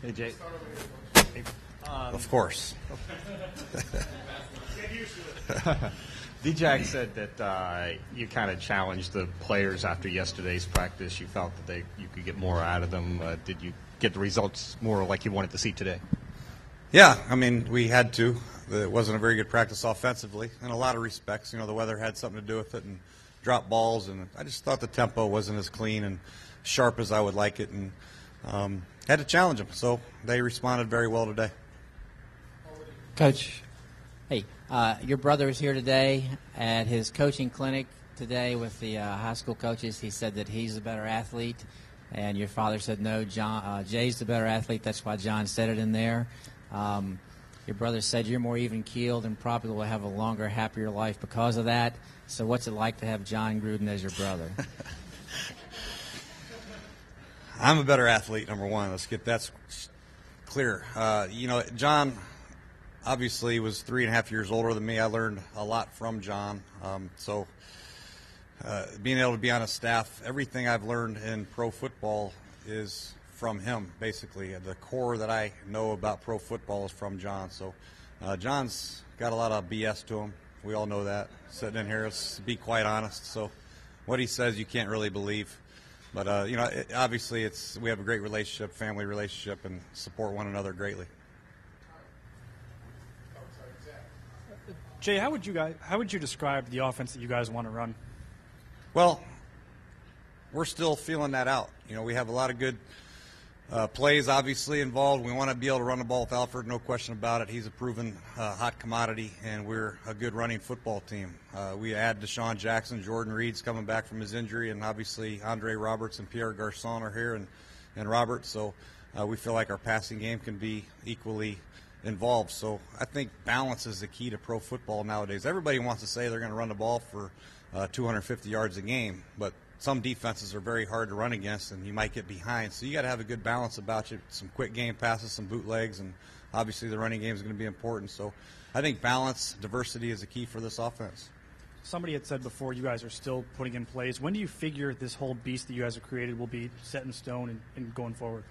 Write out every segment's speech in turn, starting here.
Hey, Jay. Of course. D-Jack said that you kind of challenged the players after yesterday's practice. You felt that you could get more out of them. Did you get the results more like you wanted to see today? Yeah, I mean, we had to. It wasn't a very good practice offensively in a lot of respects. You know, the weather had something to do with it, and dropped balls, and I just thought the tempo wasn't as clean and sharp as I would like it, and had to challenge them. So they responded very well today. Coach, hey, your brother is here today at his coaching clinic today with the high school coaches. He said that he's the better athlete, and your father said no, Jay's the better athlete. That's why John said it in there. Your brother said you're more even-keeled and probably will have a longer, happier life because of that. So what's it like to have John Gruden as your brother? I'm a better athlete, number one. Let's get that clear. John obviously was 3.5 years older than me. I learned a lot from John. Being able to be on a staff, everything I've learned in pro football is from him, basically. The core that I know about pro football is from John. So John's got a lot of BS to him. We all know that. Sitting in here, let's be quite honest. So what he says you can't really believe. But, obviously we have a great relationship, family relationship, and support one another greatly. Jay, how would you describe the offense that you guys want to run? Well, we're still feeling that out. You know, we have a lot of good plays obviously involved. We want to be able to run the ball with Alfred, no question about it. He's a proven hot commodity, and we're a good running football team. We add Deshaun Jackson, Jordan Reed's coming back from his injury, and obviously Andre Roberts and Pierre Garçon are here, and Robert. So we feel like our passing game can be equally involved. So I think balance is the key to pro football nowadays. Everybody wants to say they're going to run the ball for 250 yards a game, but some defenses are very hard to run against, and you might get behind. So you got to have a good balance about you, some quick game passes, some bootlegs, and obviously the running game is going to be important. So I think balance, diversity is the key for this offense. Somebody had said before you guys are still putting in plays. When do you figure this whole beast that you guys have created will be set in stone and going forward?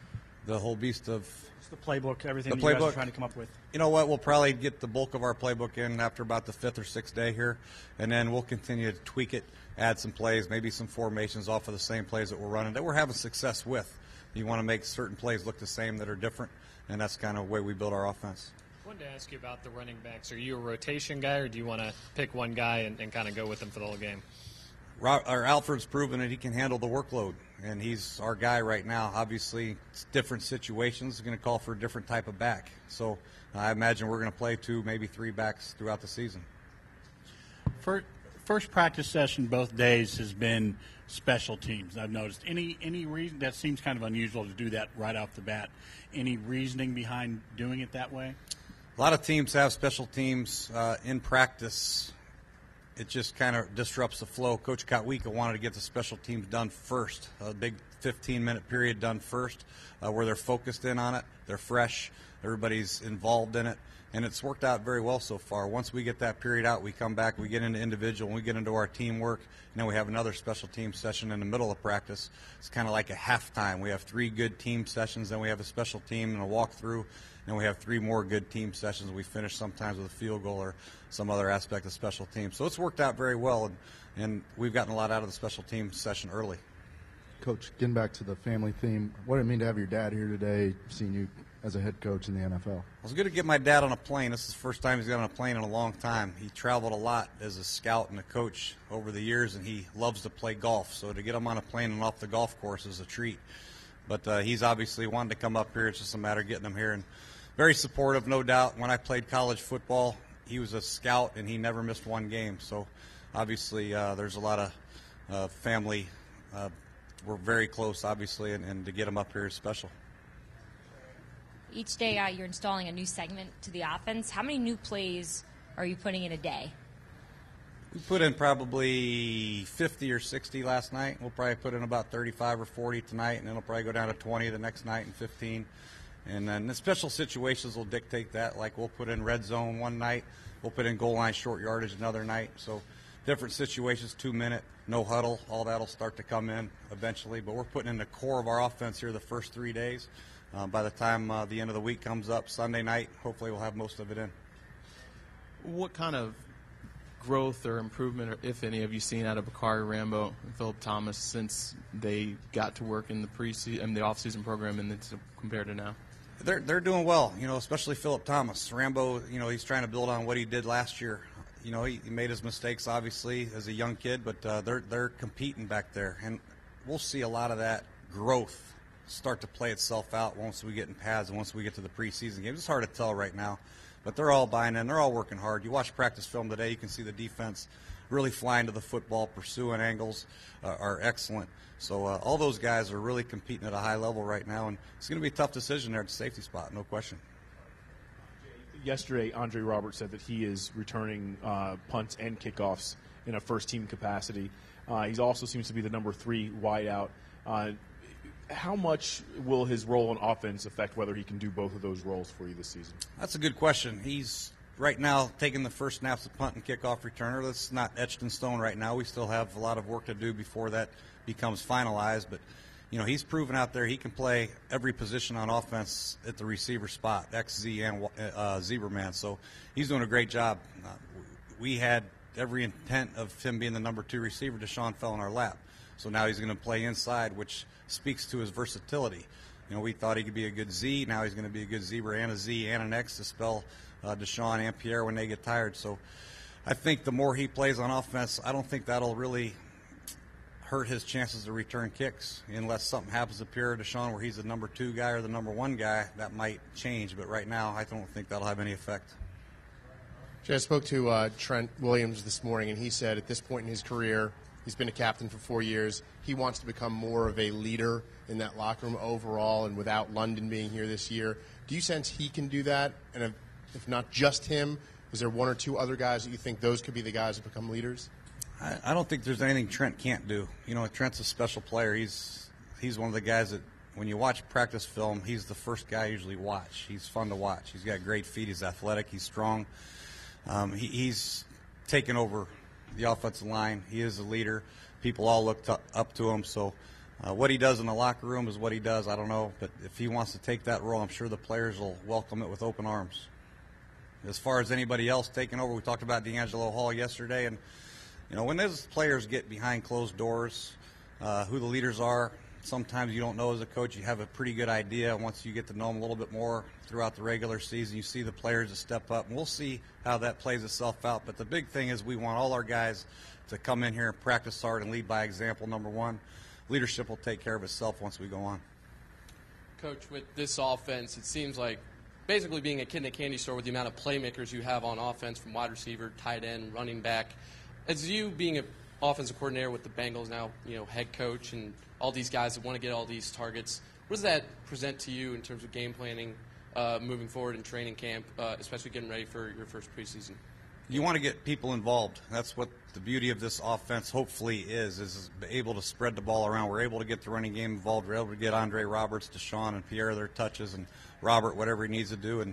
The whole beast of it's the playbook, everything the that you guys are trying to come up with. You know what? We'll probably get the bulk of our playbook in after about the 5th or 6th day here, and then we'll continue to tweak it, add some plays, maybe some formations off of the same plays that we're running that we're having success with. You want to make certain plays look the same that are different, and that's kind of the way we build our offense. I wanted to ask you about the running backs. Are you a rotation guy, or do you want to pick one guy and kind of go with them for the whole game? Alfred's proven that he can handle the workload, and he's our guy right now. Obviously, it's different situations. It's going to call for a different type of back. So I imagine we're going to play 2, maybe 3 backs throughout the season. First practice session both days has been special teams. I've noticed. Any reason that seems kind of unusual to do that right off the bat? Any reasoning behind doing it that way? A lot of teams have special teams in practice. It just kind of disrupts the flow. Coach Kotwika wanted to get the special teams done first, a big 15-minute period done first, where they're focused in on it, they're fresh, everybody's involved in it, and it's worked out very well so far. Once we get that period out, we come back, we get into individual, and we get into our teamwork, and then we have another special team session in the middle of practice. It's kind of like a halftime. We have 3 good team sessions, then we have a special team and a walkthrough, and we have 3 more good team sessions. We finish sometimes with a field goal or some other aspect of special teams. So it's worked out very well, and we've gotten a lot out of the special team session early. Coach, getting back to the family theme, what did it mean to have your dad here today, seeing you as a head coach in the NFL? It was good to get my dad on a plane. This is the first time he's got on a plane in a long time. He traveled a lot as a scout and a coach over the years, and he loves to play golf. So to get him on a plane and off the golf course is a treat. But he's obviously wanted to come up here. It's just a matter of getting him here. And very supportive, no doubt. When I played college football, he was a scout, and he never missed one game. So obviously there's a lot of family. We're very close, obviously, and to get him up here is special. Each day you're installing a new segment to the offense. How many new plays are you putting in a day? We put in probably 50 or 60 last night. We'll probably put in about 35 or 40 tonight, and then it'll probably go down to 20 the next night and 15. And then the special situations will dictate that. Like we'll put in red zone one night. We'll put in goal line short yardage another night. So different situations, 2-minute, no huddle, all that will start to come in eventually. But we're putting in the core of our offense here the first 3 days. by the time the end of the week comes up Sunday night, hopefully we'll have most of it in. What kind of growth or improvement, or if any, have you seen out of Bakari Rambo and Philip Thomas since they got to work in the preseason and the off-season program, and it's compared to now? They're doing well, especially Philip Thomas. Rambo, he's trying to build on what he did last year. He made his mistakes, obviously, as a young kid, but they're competing back there. And we'll see a lot of that growth start to play itself out once we get in pads and once we get to the preseason games. It's hard to tell right now, but they're all buying in. They're all working hard. You watch practice film today, you can see the defense really flying to the football, pursuing angles are excellent. So all those guys are really competing at a high level right now, and it's going to be a tough decision there at the safety spot, no question. Yesterday, Andre Roberts said that he is returning punts and kickoffs in a first-team capacity. He also seems to be the number 3 wideout. How much will his role on offense affect whether he can do both of those roles for you this season? That's a good question. He's right now taking the first snaps of punt and kickoff returner. That's not etched in stone right now. We still have a lot of work to do before that becomes finalized, but he's proven out there he can play every position on offense at the receiver spot, X, Z, and zebra man. So he's doing a great job. We had every intent of him being the number 2 receiver. Deshaun fell in our lap. So now he's going to play inside, which speaks to his versatility. We thought he could be a good Z. Now he's going to be a good zebra and a Z and an X to spell Deshaun and Pierre when they get tired. So I think the more he plays on offense, I don't think that'll really hurt his chances to return kicks unless something happens to Pierre or Deshaun where he's the number 2 guy or the number 1 guy. That might change, but right now I don't think that'll have any effect. Jay, I spoke to Trent Williams this morning, and he said at this point in his career, he's been a captain for 4 years, he wants to become more of a leader in that locker room overall, and without London being here this year, do you sense he can do that? And if not just him, is there 1 or 2 other guys that you think those could be the guys that become leaders? I don't think there's anything Trent can't do. Trent's a special player. He's one of the guys that when you watch practice film, he's the first guy you usually watch. He's fun to watch. He's got great feet. He's athletic. He's strong. He's taken over the offensive line. He is a leader. People all look up to him. So what he does in the locker room is what he does. I don't know. But if he wants to take that role, I'm sure the players will welcome it with open arms. As far as anybody else taking over, we talked about D'Angelo Hall yesterday, and when those players get behind closed doors, who the leaders are, sometimes you don't know as a coach. You have a pretty good idea once you get to know them a little bit more throughout the regular season. You see the players that step up, and we'll see how that plays itself out. But the big thing is we want all our guys to come in here and practice hard and lead by example, number 1. Leadership will take care of itself once we go on. Coach, with this offense, it seems like basically being a kid in a candy store with the amount of playmakers you have on offense from wide receiver, tight end, running back. As you being an offensive coordinator with the Bengals now, head coach and all these guys that want to get all these targets, what does that present to you in terms of game planning moving forward in training camp, especially getting ready for your first preseason? You want to get people involved. That's what the beauty of this offense hopefully is able to spread the ball around. We're able to get the running game involved. We're able to get Andre Roberts, Deshaun, and Pierre their touches, and Robert whatever he needs to do,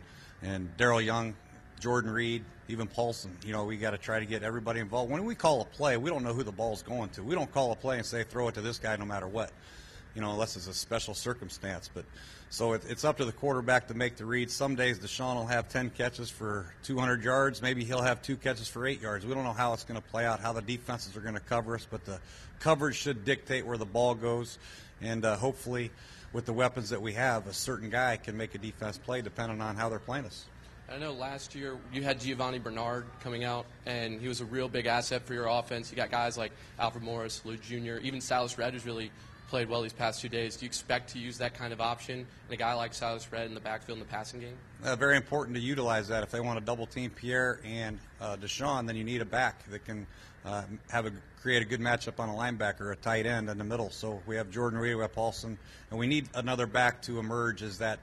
and Darrell Young, Jordan Reed, even Paulson. We got to try to get everybody involved. When we call a play, we don't know who the ball's going to. We don't call a play and say throw it to this guy no matter what, unless it's a special circumstance. But so it's up to the quarterback to make the read. Some days Deshaun will have 10 catches for 200 yards. Maybe he'll have 2 catches for 8 yards. We don't know how it's going to play out, how the defenses are going to cover us, but the coverage should dictate where the ball goes. And hopefully with the weapons that we have, a certain guy can make a defense play depending on how they're playing us. I know last year you had Giovanni Bernard coming out, and he was a real big asset for your offense. You got guys like Alfred Morris, Lou Jr., even Silas Redd, who's really played well these past 2 days. Do you expect to use that kind of option and a guy like Silas Redd in the backfield in the passing game? Very important to utilize that. If they want to double-team Pierre and Deshaun, then you need a back that can create a good matchup on a linebacker, a tight end in the middle. So we have Jordan Reed, we have Paulson, and we need another back to emerge as that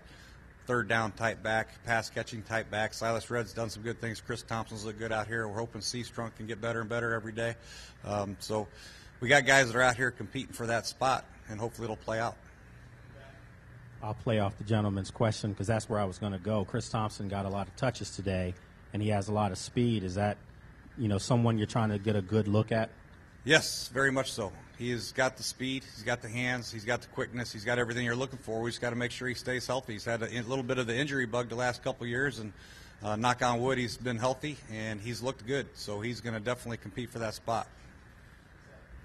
third down type back, pass catching type back. Silas Redd's done some good things. Chris Thompson's look good out here. We're hoping Seastrunk can get better and better every day. So we got guys that are out here competing for that spot, and hopefully it'll play out. I'll play off the gentleman's question because that's where I was going to go. Chris Thompson got a lot of touches today, and he has a lot of speed. Is that, someone you're trying to get a good look at? Yes, very much so. He has got the speed, he's got the hands, he's got the quickness, he's got everything you're looking for. We just got to make sure he stays healthy. He's had a little bit of the injury bug the last couple of years, and knock on wood, he's been healthy, and he's looked good. So he's going to definitely compete for that spot.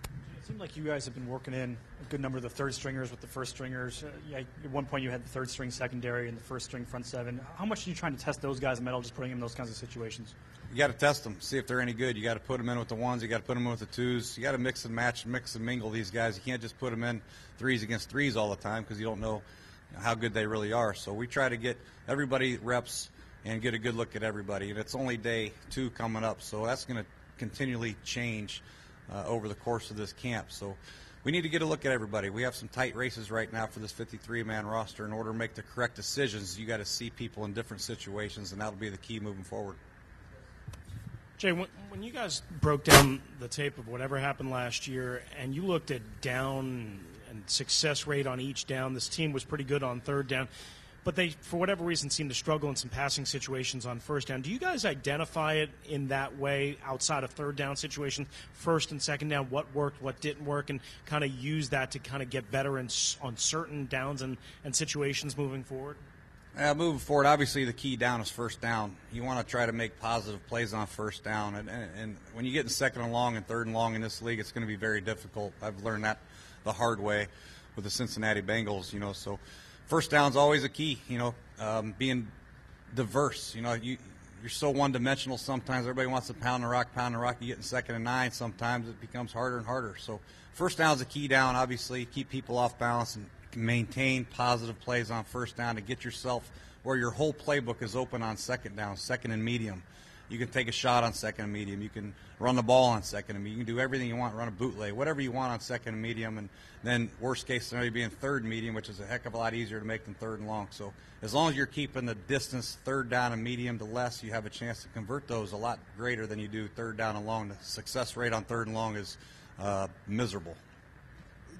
It seemed like you guys have been working in a good number of the third stringers with the first stringers. At one point you had the third string secondary and the first string front seven. How much are you trying to test those guys' mettle, just putting them in those kinds of situations? You got to test them, see if they're any good. You got to put them in with the ones. You got to put them in with the twos. You got to mix and match, mix and mingle these guys. You can't just put them in threes against threes all the time because you don't know how good they really are. So we try to get everybody reps and get a good look at everybody. And it's only day 2 coming up, so that's going to continually change over the course of this camp. So we need to get a look at everybody. We have some tight races right now for this 53-man roster. In order to make the correct decisions, you got to see people in different situations, and that'll be the key moving forward. Jay, when you guys broke down the tape of whatever happened last year and you looked at down and success rate on each down, this team was pretty good on third down, but they, for whatever reason, seemed to struggle in some passing situations on first down. Do you guys identify it in that way outside of third down situations, first and second down, what worked, what didn't work, and kind of use that to kind of get better on certain downs and situations moving forward? Moving forward, obviously the key down is first down. You want to try to make positive plays on first down. And when you get in second and long and third and long in this league, it's going to be very difficult. I've learned that the hard way with the Cincinnati Bengals, so first down's always a key, being diverse. You're so one-dimensional sometimes. Everybody wants to pound the rock. You get in second and 9. Sometimes it becomes harder and harder. So first down's a key down, obviously. Keep people off balance and maintain positive plays on first down to get yourself where your whole playbook is open on second down, second and medium. You can take a shot on second and medium. You can run the ball on second and medium. You can do everything you want, run a bootleg, whatever you want on second and medium, and then worst case scenario being third and medium, which is a heck of a lot easier to make than third and long. So as long as you're keeping the distance third down and medium to less, you have a chance to convert those a lot greater than you do third down and long. The success rate on third and long is miserable.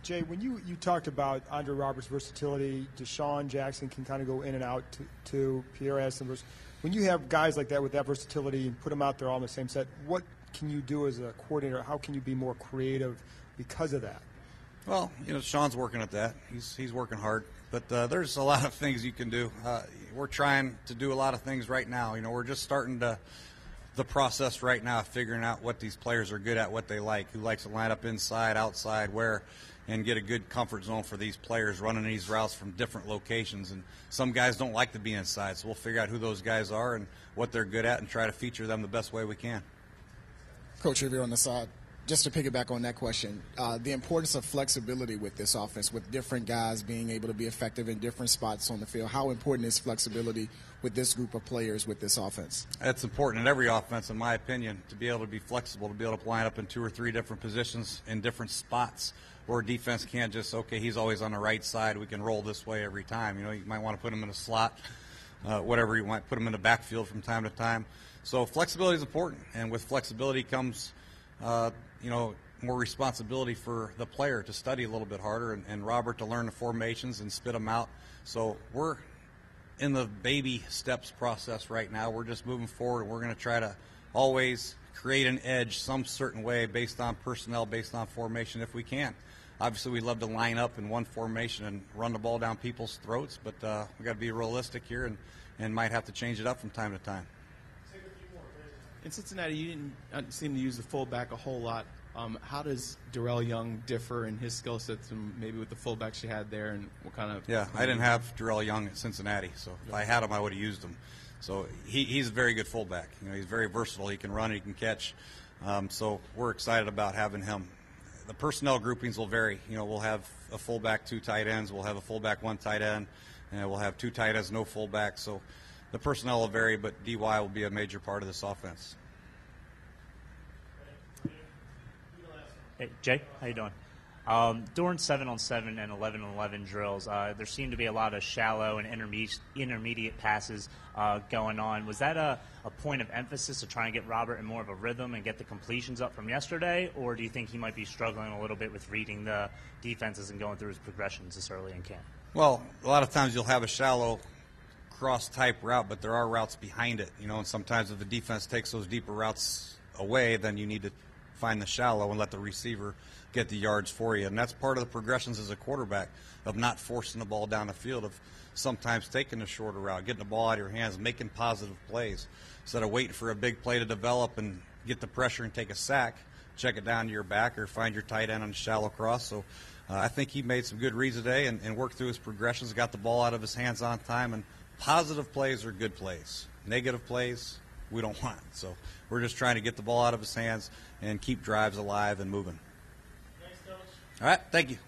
Jay, when you talked about Andre Roberts' versatility, Deshaun Jackson can kind of go in and out to Pierre Addison. When you have guys like that with that versatility and put them out there all in the same set, what can you do as a coordinator? How can you be more creative because of that? Well, Sean's working at that. He's working hard. But there's a lot of things you can do. We're trying to do a lot of things right now. We're just starting the process right now, figuring out what these players are good at, what they like, who likes to line up inside, outside, where, and get a good comfort zone for these players running these routes from different locations. And some guys don't like to be inside, so we'll figure out who those guys are and what they're good at and try to feature them the best way we can. Coach Rivera on the side, just to piggyback on that question, the importance of flexibility with this offense, with different guys being able to be effective in different spots on the field. How important is flexibility with this group of players with this offense? It's important in every offense, in my opinion, to be able to be flexible, to be able to line up in 2 or 3 different positions in different spots where defense can't just, okay, he's always on the right side, we can roll this way every time. You might want to put him in a slot, whatever you want, put him in the backfield from time to time. So flexibility is important, and with flexibility comes more responsibility for the player to study a little bit harder and Robert to learn the formations and spit them out. So we're in the baby steps process right now. We're just moving forward. We're going to try to always create an edge some certain way based on personnel, based on formation if we can. Obviously, we love to line up in one formation and run the ball down people's throats, but we got to be realistic here and might have to change it up from time to time. In Cincinnati, you didn't seem to use the fullback a whole lot. How does Darrell Young differ in his skill sets and maybe with the fullbacks you had there, and what kind of? Yeah, I didn't have Darrell Young at Cincinnati, so if I had him, I would have used him. So he's a very good fullback. He's very versatile. He can run, he can catch. So we're excited about having him. The personnel groupings will vary. We'll have a fullback, 2 tight ends. We'll have a fullback, 1 tight end, and we'll have 2 tight ends, no fullback. So the personnel will vary, but DY will be a major part of this offense. Hey, Jay, how you doing? During 7-on-7 and 11-on-11 drills, there seemed to be a lot of shallow and intermediate passes going on. Was that a point of emphasis to try and get Robert in more of a rhythm and get the completions up from yesterday, or do you think he might be struggling a little bit with reading the defenses and going through his progressions this early in camp? Well, a lot of times you'll have a shallow cross-type route, but there are routes behind it, and sometimes if the defense takes those deeper routes away, then you need to find the shallow and let the receiver get the yards for you. And that's part of the progressions as a quarterback, of not forcing the ball down the field, of sometimes taking a shorter route, getting the ball out of your hands, making positive plays. Instead of waiting for a big play to develop and get the pressure and take a sack, check it down to your back or find your tight end on a shallow cross. So I think he made some good reads today and worked through his progressions, got the ball out of his hands on time. And positive plays are good plays. Negative plays, we don't want. So we're just trying to get the ball out of his hands and keep drives alive and moving. Thanks, Coach. All right, thank you.